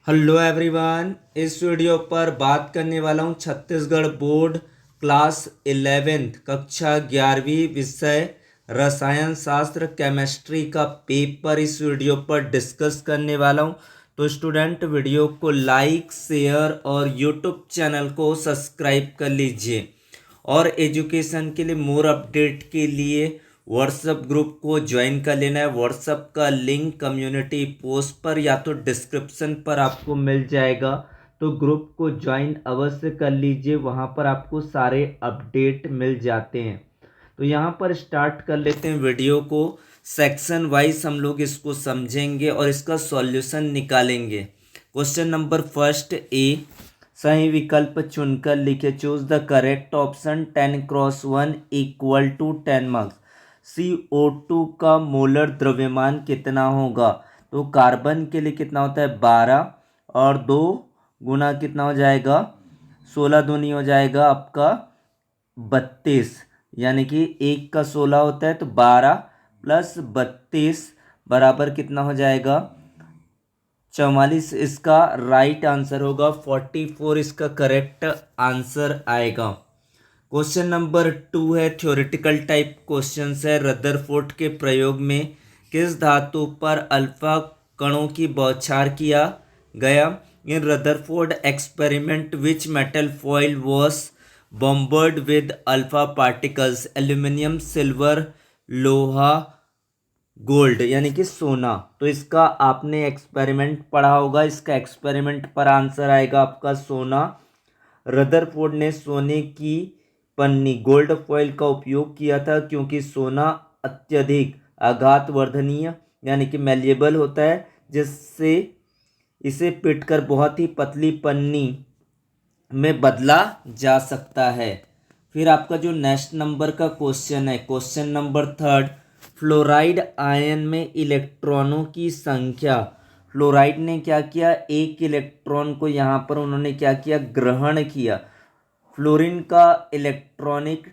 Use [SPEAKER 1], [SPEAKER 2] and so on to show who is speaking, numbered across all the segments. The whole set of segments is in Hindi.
[SPEAKER 1] Hello everyone. इस वीडियो पर बात करने वाला हूँ छत्तीसगढ़ बोर्ड क्लास 11th कक्षा 11वीं विषय रसायन शास्त्र केमिस्ट्री का पेपर इस वीडियो पर डिस्कस करने वाला हूँ। तो स्टूडेंट वीडियो को लाइक शेयर और यूट्यूब चैनल को सब्सक्राइब कर लीजिए और एजुकेशन के लिए मोर अपडेट के लिए व्हाट्सएप ग्रुप को ज्वाइन कर लेना है। व्हाट्सएप का लिंक कम्युनिटी पोस्ट पर या तो डिस्क्रिप्शन पर आपको मिल जाएगा, तो ग्रुप को ज्वाइन अवश्य कर लीजिए, वहाँ पर आपको सारे अपडेट मिल जाते हैं। तो यहाँ पर स्टार्ट कर लेते हैं वीडियो को। सेक्शन वाइज हम लोग इसको समझेंगे और इसका सॉल्यूशन निकालेंगे। क्वेश्चन नंबर फर्स्ट ए, सही विकल्प चुनकर लिखे। Choose the correct option. 10x1 equal to 10 marks. CO2 का मोलर द्रव्यमान कितना होगा? तो कार्बन के लिए कितना होता है? 12 और 2 गुना कितना हो जाएगा? 16 दूनी हो जाएगा आपका 32, यानी कि 1 का 16 होता है, तो 12 प्लस 32 बराबर कितना हो जाएगा? 44। इसका राइट आंसर होगा। 44 इसका करेक्ट आंसर आएगा। क्वेश्चन नंबर 2 है, थ्योरेटिकल टाइप क्वेश्चन है। रदरफोर्ड के प्रयोग में किस धातु पर अल्फा कणों की बौछार किया गया? In Rutherford experiment which metal foil was bombarded with alpha particles? Aluminium, silver, लोहा, गोल्ड यानी कि सोना। तो इसका आपने एक्सपेरिमेंट पढ़ा होगा, इसका एक्सपेरिमेंट पर आंसर आएगा आपका सोना। रदरफोर्ड ने सोने की पन्नी गोल्ड फॉइल का उपयोग किया था क्योंकि सोना अत्यधिक आघातवर्धनीय यानी कि मैल्येबल होता है, जिससे इसे पीटकर बहुत ही पतली पन्नी में बदला जा सकता है। फिर आपका जो नेक्स्ट नंबर का क्वेश्चन है, question number third, fluoride ion में इलेक्ट्रॉनों की संख्या। फ्लोराइड ने क्या किया? एक इलेक्ट्रॉन को यहाँ पर उन्होंने क्या किया? ग्रहण किया। फ्लोरीन का इलेक्ट्रॉनिक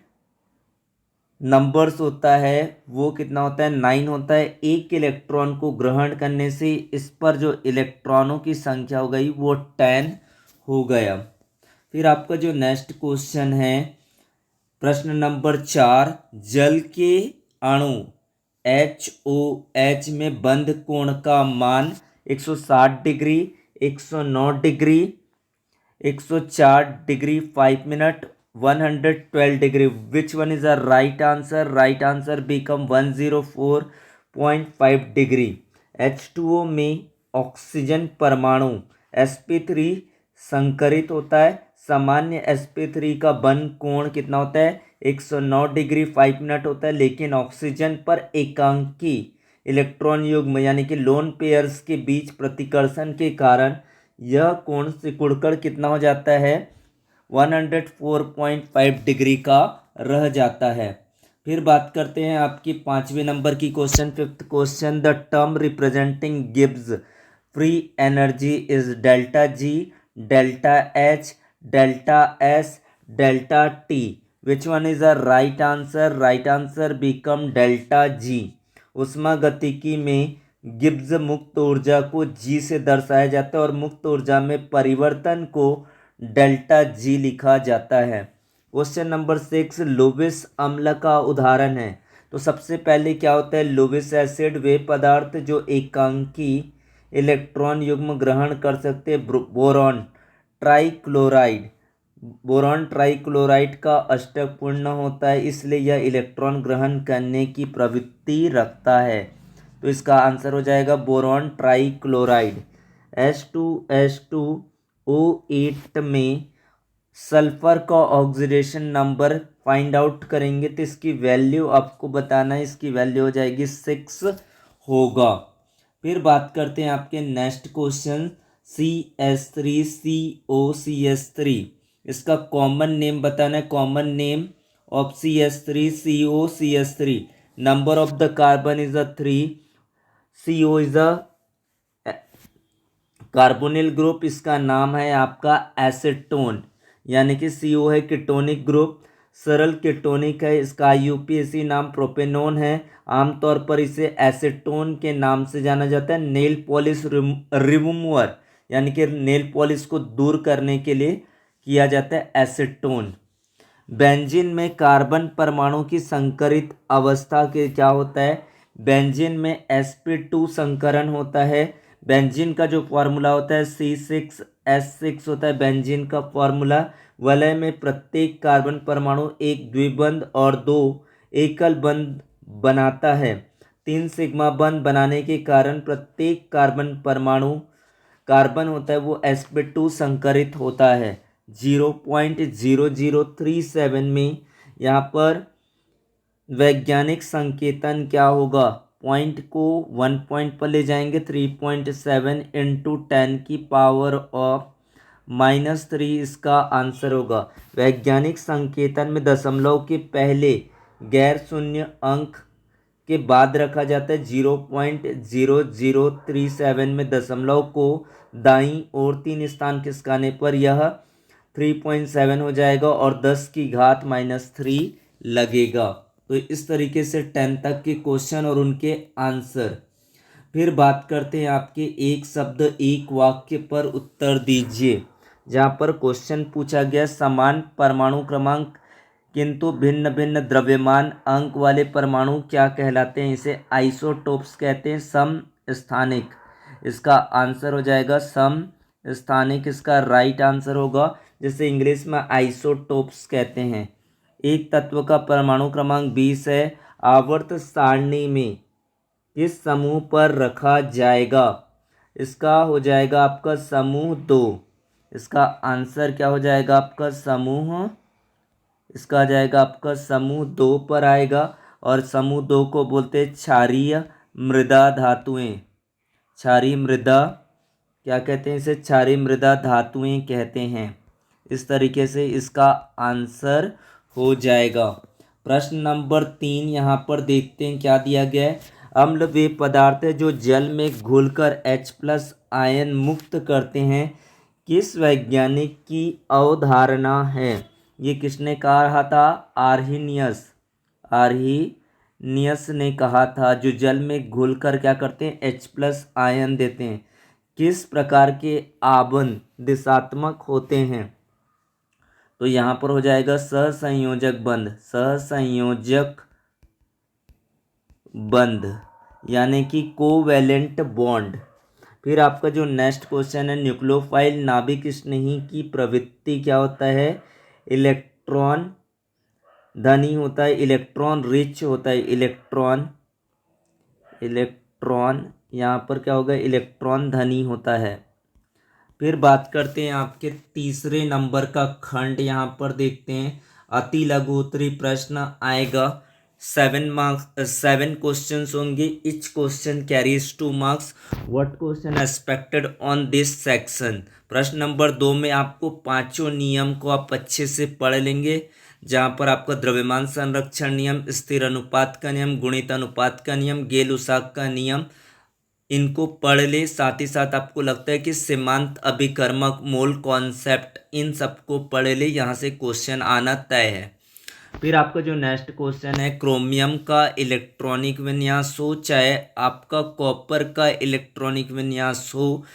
[SPEAKER 1] नंबर्स होता है वो कितना होता है? 9 होता है। एक इलेक्ट्रॉन को ग्रहण करने से इस पर जो इलेक्ट्रॉनों की संख्या हो गई वो 10 हो गया। फिर आपका जो नेक्स्ट क्वेश्चन है, प्रश्न नंबर 4, जल के अणु HOH में बंध कोण का मान 160 degree, 109 degree, 104 degree 5 minute, 112 degree. Which one is the right answer? Right answer become 104.5 degree. H2O में ऑक्सीजन परमाणु sp3 संकरित होता है। सामान्य sp3 का बंध कोण कितना होता है? 109 डिग्री 5 मिनट होता है, लेकिन ऑक्सीजन पर एकांकी इलेक्ट्रॉन युग्म यानी कि लोन पेयर्स के बीच प्रतिकर्षण के कारण यह कोण सिकुड़कर कितना हो जाता है? 104.5 डिग्री का रह जाता है। फिर बात करते हैं आपकी 5वें नंबर की question, fifth question, the term representing Gibbs free energy is delta G, delta H, delta S, delta T. Which one is the right answer? Right answer become delta G. उष्मागतिकी में गिब्स मुक्त ऊर्जा को जी से दर्शाया जाता है और मुक्त ऊर्जा में परिवर्तन को डेल्टा जी लिखा जाता है। क्वेश्चन नंबर 6, लुबिस अम्ल का उदाहरण है। तो सबसे पहले क्या होता है? लुबिस एसिड वे पदार्थ जो एकांकी इलेक्ट्रॉन युग्म ग्रहण कर सकते हैं। बोरॉन ट्राइक्लोराइड, बोरॉन ट्राइक्लोराइड का अष्टक पूर्ण होता है, इसलिए यह इलेक्ट्रॉन ग्रहण करने की प्रवृत्ति रखता है। तो इसका आंसर हो जाएगा बोरॉन ट्राइक्लोराइड। H2SO8 में सल्फर का ऑक्सीडेशन नंबर फाइंड आउट करेंगे, तो इसकी वैल्यू आपको बताना है। इसकी वैल्यू हो जाएगी 6 होगा। फिर बात करते हैं आपके नेक्स्ट क्वेश्चन, CH3COCH3, इसका कॉमन नेम बताना है। Common name of CH3COCH3, number of the carbon is 3, CO is a carbonyl group, इसका नाम है आपका एसीटोन, यानी कि CO है कीटोनिक ग्रुप, सरल कीटोनिक है, इसका IUPAC नाम प्रोपेनोन है। आमतौर पर इसे एसीटोन के नाम से जाना जाता है। नेल पॉलिश रिमूवर यानी कि नेल पॉलिश को दूर करने के लिए किया जाता है एसीटोन। बेंजीन में कार्बन परमाणु की संकरित अवस्था के क्या होता है, बेंजीन में sp2 संकरण होता है। बेंजीन का जो फॉर्मूला होता है C6H6 होता है बेंजीन का फॉर्मूला। वलय में प्रत्येक कार्बन परमाणु एक द्विबंध और 2 एकल बंध बनाता है। 3 सिग्मा बंध बनाने के कारण प्रत्येक कार्बन परमाणु कार्बन होता है वो sp2 संकरित होता है। 0.0037 में यहाँ पर वैज्ञानिक संकेतन क्या होगा, पॉइंट को 1 पॉइंट पर ले जाएंगे। 3.7 इंटू 10 की पावर ऑफ -3 इसका आंसर होगा। वैज्ञानिक संकेतन में दशमलव के पहले गैर शून्य अंक के बाद रखा जाता है। 0.0037 में दशमलव को दाईं ओर 3 स्थान खिसकाने पर यह 3.7 हो जाएगा और 10 की घात -3 लगेगा। तो इस तरीके से 10 तक के क्वेश्चन और उनके आंसर। फिर बात करते हैं आपके एक शब्द एक वाक्य पर उत्तर दीजिए। जहाँ पर क्वेश्चन पूछा गया समान परमाणु क्रमांक किंतु भिन्न भिन्न द्रव्यमान अंक वाले परमाणु क्या कहलाते हैं, इसे आइसोटोप्स कहते हैं। सम स्थानिक इसका आंसर हो जाएगा, सम स्थानिक इसका राइट आंसर होगा, जिसे इंग्लिश में आइसोटोप्स कहते हैं। एक तत्व का परमाणु क्रमांक 20 है, आवर्त सारणी में किस समूह पर रखा जाएगा, इसका हो जाएगा आपका समूह 2। इसका आंसर क्या हो जाएगा आपका समूह, इसका आ जाएगा आपका समूह 2 पर आएगा। और समूह 2 को बोलते हैं क्षारीय मृदा धातुएं। क्षारीय मृदा क्या कहते हैं, इसे क्षारीय मृदा धातुएं कहते हैं। इस तरीके से इसका आंसर हो जाएगा। प्रश्न नंबर 3 यहाँ पर देखते हैं क्या दिया गया है। अम्ल वे पदार्थ है जो जल में घुलकर H+ आयन मुक्त करते हैं, किस वैज्ञानिक की अवधारणा है। ये किसने कहा था, आर्हीनियस ने कहा था। जो जल में घुलकर क्या करते हैं, H+ आयन देते हैं। किस प्रकार के आबन दिशात्मक होते हैं, तो यहाँ पर हो जाएगा सहसंयोजक बंध, सहसंयोजक बंध यानी कि कोवैलेंट बॉन्ड। फिर आपका जो नेक्स्ट क्वेश्चन है, न्यूक्लियोफाइल नाभिक स्नेही की प्रवृत्ति क्या होता है, इलेक्ट्रॉन धनी होता है, इलेक्ट्रॉन रिच होता है, इलेक्ट्रॉन यहाँ पर क्या होगा, इलेक्ट्रॉन धनी होता है। फिर बात करते हैं आपके तीसरे नंबर का खंड, यहाँ पर देखते हैं अति लघु उत्तरी प्रश्न आएगा। 7 क्वेश्चन होंगे, each question carries 2 marks. What question expected on this section. प्रश्न नंबर 2 में आपको पांचों नियम को आप अच्छे से पढ़ लेंगे, जहाँ पर आपका द्रव्यमान संरक्षण नियम, स्थिर अनुपात का नियम, गुणित अनुपात का नियम, गेल उसाक का नियम, इनको पढ़ ले। साथ ही साथ आपको लगता है कि सीमांत अभिकर्मक मोल कॉन्सेप्ट, इन सबको पढ़ ले, यहाँ से क्वेश्चन आना तय है। फिर आपका जो नेक्स्ट क्वेश्चन है, क्रोमियम का इलेक्ट्रॉनिक विन्यास हो चाहे आपका कॉपर का इलेक्ट्रॉनिक विन्यास हो,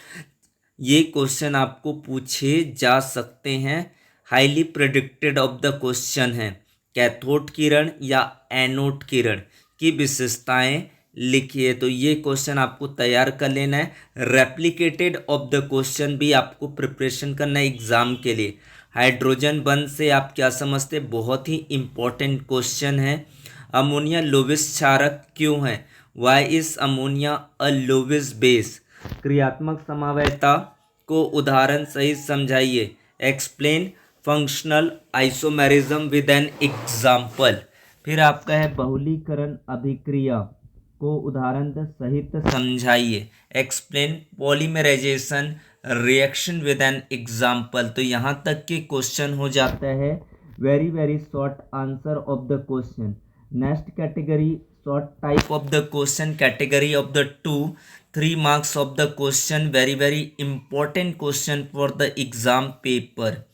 [SPEAKER 1] ये क्वेश्चन आपको पूछे जा सकते हैं। Highly predicted of the question है, कैथोड किरण या एनोड किरण की विशेषताएं लिखिए। तो ये क्वेश्चन आपको तैयार कर लेना है। रेप्लिकेटेड ऑफ द क्वेश्चन भी आपको प्रिपरेशन करना है एग्जाम के लिए। हाइड्रोजन बंध से आप क्या समझते हैं, बहुत ही इंपॉर्टेंट क्वेश्चन है। अमोनिया लोविस क्षारक क्यों है, why is ammonia a Lewis base. क्रियात्मक समवायता को उदाहरण सहित समझाइए। Explain functional isomerism with an example. फिर आपका है बहुलीकरण अभिक्रिया को उदाहरण सहित समझाइए। Explain polymerization reaction with an example. तो यहाँ तक के क्वेश्चन हो जाता है। Very short answer of the question. Next category, short type of the question, category of the 3 marks of the question. Very important question for the exam paper.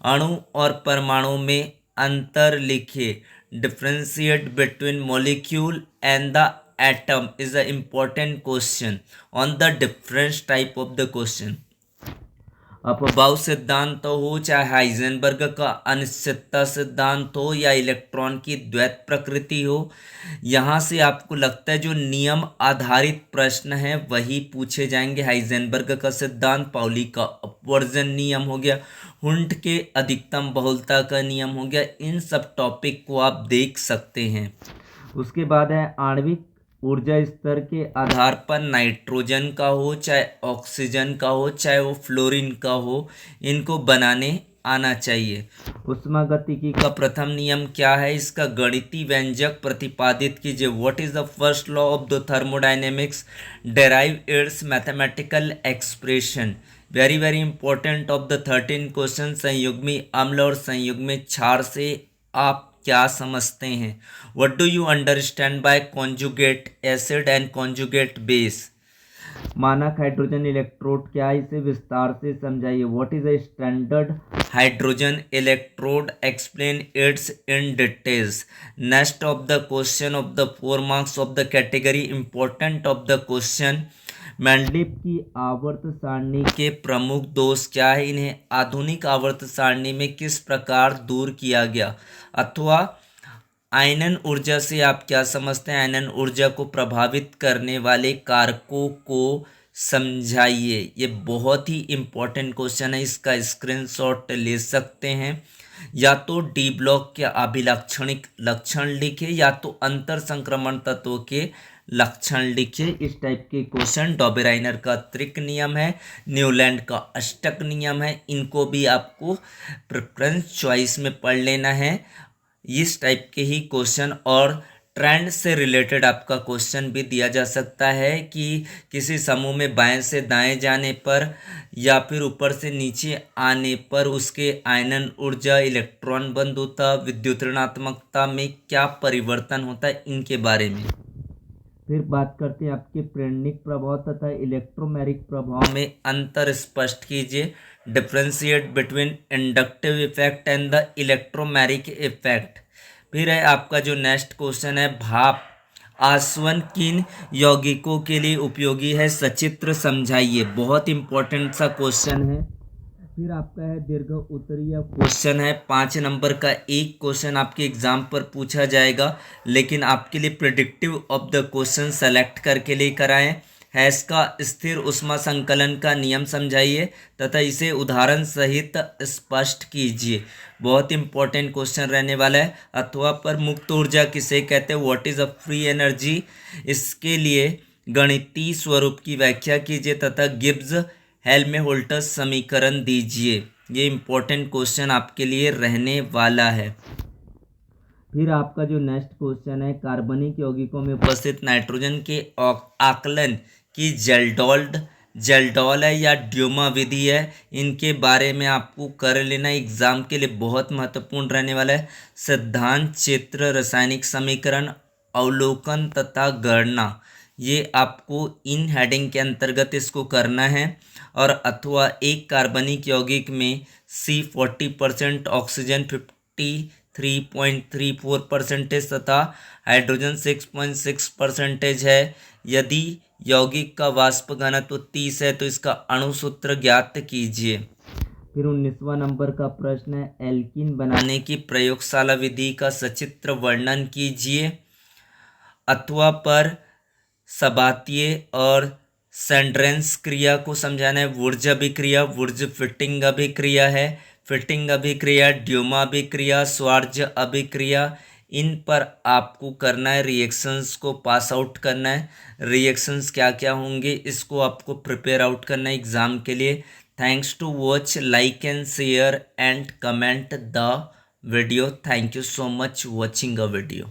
[SPEAKER 1] अणु और परमाणु में अंतर लिखिए। Differentiate between molecule and the atom is an important question on the different type of the question. अपबाऊ सिद्धांत हो, चाहे हाइजेनबर्ग का अनिश्चितता सिद्धांत हो, या इलेक्ट्रॉन की द्वैत प्रकृति हो, यहाँ से आपको लगता है जो नियम आधारित प्रश्न है वही पूछे जाएंगे। हाइजेनबर्ग का सिद्धांत, पाउली का अपवर्जन नियम हो गया, हुंट के अधिकतम बहुलता का नियम हो गया, इन सब टॉपिक को आप देख सकते हैं। उसके बाद है आणविक ऊर्जा स्तर के आधार पर नाइट्रोजन का हो, चाहे ऑक्सीजन का हो, चाहे वो फ्लोरीन का हो, इनको बनाने आना चाहिए। उष्मागतिकी का प्रथम नियम क्या है, इसका गणितीय व्यंजक प्रतिपादित कीजिए। What is the first law of the thermodynamics, derive its mathematical expression. Very very important of the 13 question. संयुग्मी अम्ल और संयुग्मी क्षार से आप क्या समझते हैं? What do you understand by conjugate acid and conjugate base? मानक हाइड्रोजन इलेक्ट्रोड क्या है, इसे विस्तार से समझाइए। What is a standard hydrogen electrode, explain its in details. Next of the question of the 4 marks of the category important of the question. Mendeleev की आवर्त सारणी के प्रमुख दोष क्या है, इन्हें आधुनिक आवर्त सारणी में किस प्रकार दूर किया गया। अथवा आयनन ऊर्जा से आप क्या समझते हैं, आयनन ऊर्जा को प्रभावित करने वाले कारकों को समझाइए। ये बहुत ही इम्पोर्टेंट क्वेश्चन है, इसका स्क्रीनशॉट ले सकते हैं। या तो डी ब्लॉक के अभिलाक्षणिक लक्षण लिखे, या तो अंतर संक्रमण तत्वों के लक्षण लिखे। इस टाइप के क्वेश्चन डॉबेराइनर का त्रिक नियम है, न्यूलैंड का अष्टक नियम है, इनको भी आपको प्रेफरेंस चॉइस में पढ़ लेना है। इस टाइप के ही क्वेश्चन और ट्रेंड से रिलेटेड आपका क्वेश्चन भी दिया जा सकता है कि किसी समूह में बाएं से दाएं जाने पर या फिर ऊपर से नीचे आने पर उसके आयनन ऊर्जा, इलेक्ट्रॉन बंधुता, विद्युत ऋणात्मकता में क्या परिवर्तन होता है, इनके बारे में। फिर बात करते हैं आपके प्रेरणिक प्रभाव तथा इलेक्ट्रोमैग्नेटिक प्रभाव में अंतर स्पष्ट कीजिए। Differentiate between inductive effect and the electromagnetic effect. फिर है आपका जो नेक्स्ट क्वेश्चन है, भाप आसवन किन यौगिकों के लिए उपयोगी है, सचित्र समझाइए। बहुत इंपॉर्टेंट सा क्वेश्चन है। फिर आपका है दीर्घ उत्तरीय क्वेश्चन है, 5 नंबर का एक क्वेश्चन आपके एग्जाम पर पूछा जाएगा, लेकिन आपके लिए predictive of the question select करके लेकर आए। हैश का स्थिर उष्मा संकलन का नियम समझाइए तथा इसे उदाहरण सहित स्पष्ट कीजिए। बहुत इंपॉर्टेंट क्वेश्चन रहने वाला है। अथवा पर मुक्त ऊर्जा किसे कहते हैं, what is a free energy, इसके लिए गणितीय स्वरूप की व्याख्या कीजिए तथा गिब्स हेल्महोल्ट्ज़ समीकरण दीजिए। ये इंपॉर्टेंट क्वेश्चन आपके लिए रहने वाला है। फिर आपका जो नेक्स्ट क्वेश्चन है, कार्बनिक यौगिकों में उपस्थित नाइट्रोजन के आकलन की जेल्डॉल है या ड्यूमा विधि है, इनके बारे में आपको कर लेना, एग्जाम के लिए बहुत महत्वपूर्ण रहने वाला है। सिद्धांत, चित्र, रासायनिक समीकरण, अवलोकन तथा गणना, ये आपको इन हेडिंग के अंतर्गत इसको करना है। और अथवा एक कार्बनिक यौगिक में C40%, ऑक्सीजन 53.34% तथा हाइड्रोजन 6.6% है। यदि यौगिक का वाष्प घनत्व 30 है तो इसका अणुसूत्र ज्ञात कीजिए। फिर 19वां नंबर का प्रश्न है, एल्कीन बनाने की प्रयोगशाला विधि का सचित्र वर्णन कीजिए। अथवा पर सबातिये और सेंड्रेंस क्रिया को समझाना है। वुर्ज अभिक्रिया, वुर्ज फिटिंग अभिक्रिया है, फिटिंग अभिक्रिया, ड्यूमा अभिक्रिया, स्वार्ज अभिक्रिया, इन पर आपको करना है, रिएक्शंस को पास आउट करना है। रिएक्शंस क्या क्या होंगे इसको आपको प्रिपेयर आउट करना है एग्जाम के लिए। Thanks to watch, like and share and comment the video. Thank you so much watching a video.